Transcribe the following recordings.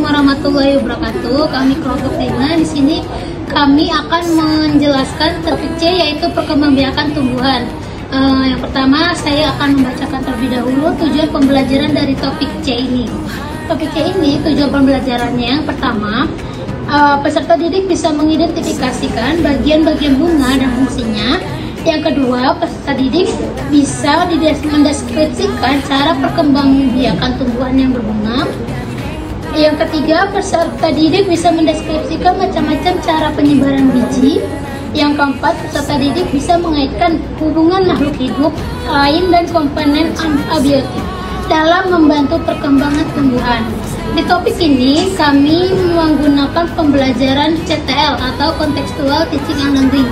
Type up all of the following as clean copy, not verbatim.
warahmatullahi wabarakatuh. Kami kelompok Dina. Di sini kami akan menjelaskan topik C, yaitu perkembangbiakan tumbuhan. Yang pertama, saya akan membacakan terlebih dahulu tujuan pembelajaran dari topik C ini. Topik C ini tujuan pembelajarannya yang pertama, peserta didik bisa mengidentifikasikan bagian-bagian bunga dan fungsinya. Yang kedua, peserta didik bisa mendeskripsikan cara perkembangbiakan tumbuhan yang berbunga. Yang ketiga, peserta didik bisa mendeskripsikan macam-macam cara penyebaran biji. Yang keempat, peserta didik bisa mengaitkan hubungan makhluk hidup lain dan komponen abiotik dalam membantu perkembangan tumbuhan. Di topik ini, kami menggunakan pembelajaran CTL atau Contextual Teaching and Learning.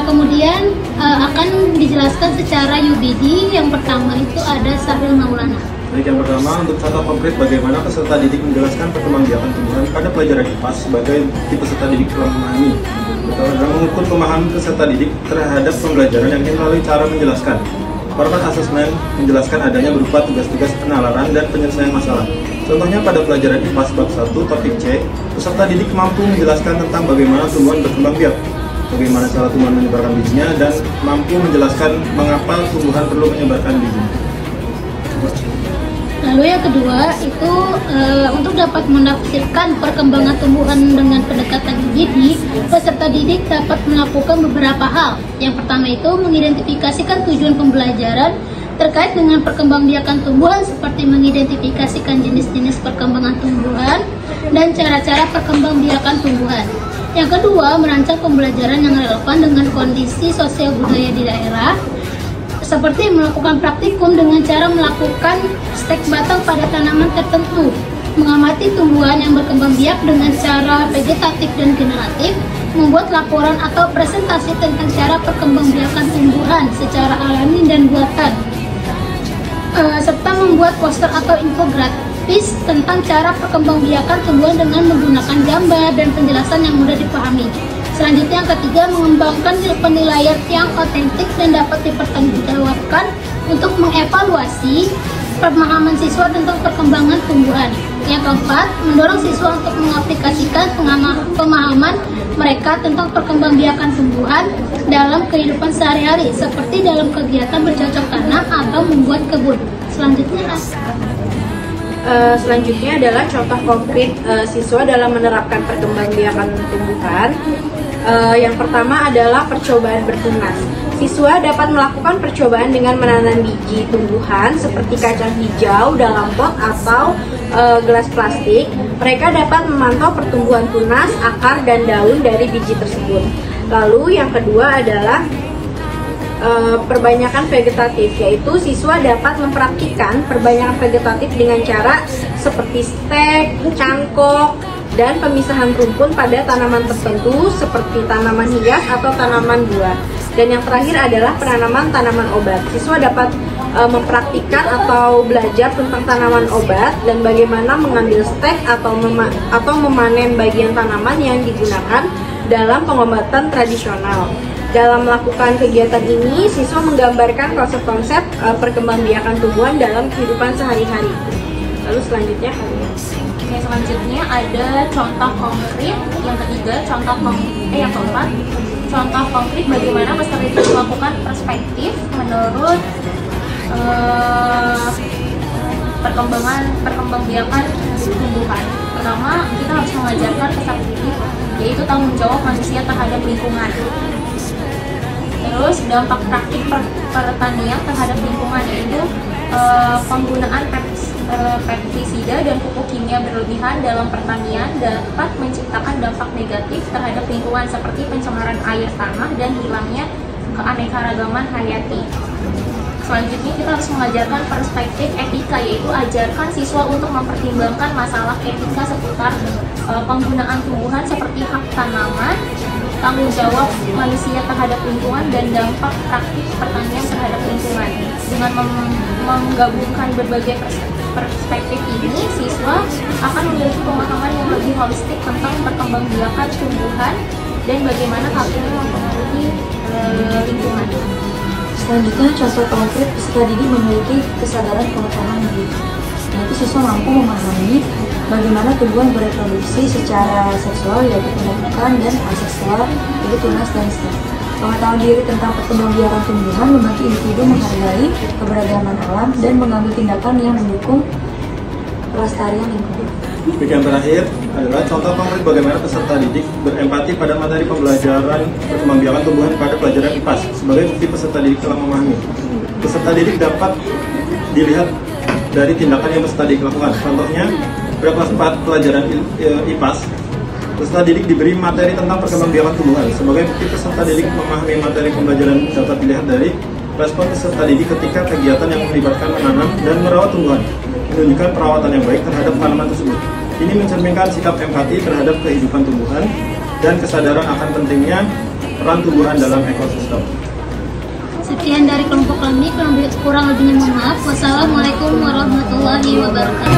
Kemudian akan dijelaskan secara UBD. Yang pertama itu ada Sahril Maulana. Baik, yang pertama untuk contoh konkret bagaimana peserta didik menjelaskan perkembangbiakan tumbuhan pada pelajaran IPA sebagai peserta didik telah memahami. Dalam mengukur pemahaman peserta didik terhadap pembelajaran yang melalui cara menjelaskan. Format asesmen menjelaskan adanya berupa tugas-tugas penalaran dan penyelesaian masalah. Contohnya pada pelajaran IPA bab 1 topik C, peserta didik mampu menjelaskan tentang bagaimana tumbuhan berkembang biak, bagaimana cara tumbuhan menyebarkan bijinya, dan mampu menjelaskan mengapa tumbuhan perlu menyebarkan bijinya. Lalu yang kedua itu untuk dapat menafsirkan perkembangan tumbuhan dengan pendekatan UBD, peserta didik dapat melakukan beberapa hal. Yang pertama itu mengidentifikasikan tujuan pembelajaran terkait dengan perkembangbiakan tumbuhan, seperti mengidentifikasikan jenis-jenis perkembangan tumbuhan dan cara-cara perkembangbiakan tumbuhan. Yang kedua, merancang pembelajaran yang relevan dengan kondisi sosial budaya di daerah, seperti melakukan praktikum dengan cara melakukan stek batang pada tanaman tertentu, mengamati tumbuhan yang berkembang biak dengan cara vegetatif dan generatif, membuat laporan atau presentasi tentang cara perkembangbiakan tumbuhan secara alami dan buatan, serta membuat poster atau infografis tentang cara perkembangbiakan tumbuhan dengan menggunakan gambar dan penjelasan yang mudah dipahami. Selanjutnya yang ketiga, mengembangkan penilaian yang otentik dan dapat dipertanggungjawabkan untuk mengevaluasi pemahaman siswa tentang perkembangan tumbuhan. Yang keempat, mendorong siswa untuk mengaplikasikan pemahaman mereka tentang perkembangbiakan tumbuhan dalam kehidupan sehari-hari, seperti dalam kegiatan bercocok tanam atau membuat kebun. Selanjutnya adalah contoh konkret siswa dalam menerapkan perkembangbiakan tumbuhan. Yang pertama adalah percobaan bertunas. Siswa dapat melakukan percobaan dengan menanam biji tumbuhan seperti kacang hijau dalam pot atau gelas plastik. Mereka dapat memantau pertumbuhan tunas, akar, dan daun dari biji tersebut. Lalu yang kedua adalah perbanyakan vegetatif, yaitu siswa dapat mempraktikkan perbanyakan vegetatif dengan cara seperti stek, cangkok, dan pemisahan rumpun pada tanaman tertentu seperti tanaman hias atau tanaman buah. Dan yang terakhir adalah penanaman tanaman obat. Siswa dapat mempraktikkan atau belajar tentang tanaman obat dan bagaimana mengambil stek atau memanen bagian tanaman yang digunakan dalam pengobatan tradisional. Dalam melakukan kegiatan ini, siswa menggambarkan konsep-konsep perkembangbiakan tumbuhan dalam kehidupan sehari-hari. Lalu selanjutnya selanjutnya ada contoh konkret. Yang ketiga, yang keempat, contoh konkret bagaimana peserta didik melakukan perspektif menurut perkembangbiakan tumbuhan. Pertama, kita harus mengajarkan peserta didik yaitu tanggung jawab manusia terhadap lingkungan. Terus dampak praktik pertanian terhadap lingkungan, yaitu penggunaan pestisida dan pupuk kimia berlebihan dalam pertanian dapat menciptakan dampak negatif terhadap lingkungan seperti pencemaran air tanah dan hilangnya keanekaragaman hayati. Selanjutnya kita harus mengajarkan perspektif etika, yaitu ajarkan siswa untuk mempertimbangkan masalah etika seputar penggunaan tumbuhan seperti hak tanaman, tanggung jawab manusia terhadap lingkungan, dan dampak praktik pertanian terhadap lingkungan. Dengan menggabungkan berbagai perspektif ini, siswa akan memiliki pemahaman yang lebih holistik tentang perkembangbiakan tumbuhan dan bagaimana hal ini mempengaruhi lingkungan. Selanjutnya, contoh konkret peserta didik memiliki kesadaran pengetahuan diri. Yaitu siswa mampu memahami bagaimana tumbuhan bereproduksi secara seksual, yaitu pendidikan, dan aseksual, yaitu tunas dan stem. Pengetahuan diri tentang perkembangbiakan tumbuhan membantu individu menghargai keberagaman alam dan mengambil tindakan yang mendukung pelestarian lingkungan. Yang terakhir adalah contoh konkret bagaimana peserta didik berempati pada materi pembelajaran perkembangbiakan tumbuhan pada pelajaran IPAS. Sebagai bukti peserta didik telah memahami. Peserta didik dapat dilihat dari tindakan yang peserta didik lakukan. Contohnya, pada kelas 4 pelajaran IPAS, peserta didik diberi materi tentang perkembangbiakan tumbuhan. Sebagai bukti peserta didik memahami materi pembelajaran dapat dilihat dari respon peserta didik ketika kegiatan yang melibatkan menanam dan merawat tumbuhan, menunjukkan perawatan yang baik terhadap tanaman tersebut. Ini mencerminkan sikap empati terhadap kehidupan tumbuhan dan kesadaran akan pentingnya peran tumbuhan dalam ekosistem. Sekian dari kelompok kami, kurang lebihnya mohon maaf. Wassalamualaikum warahmatullahi wabarakatuh.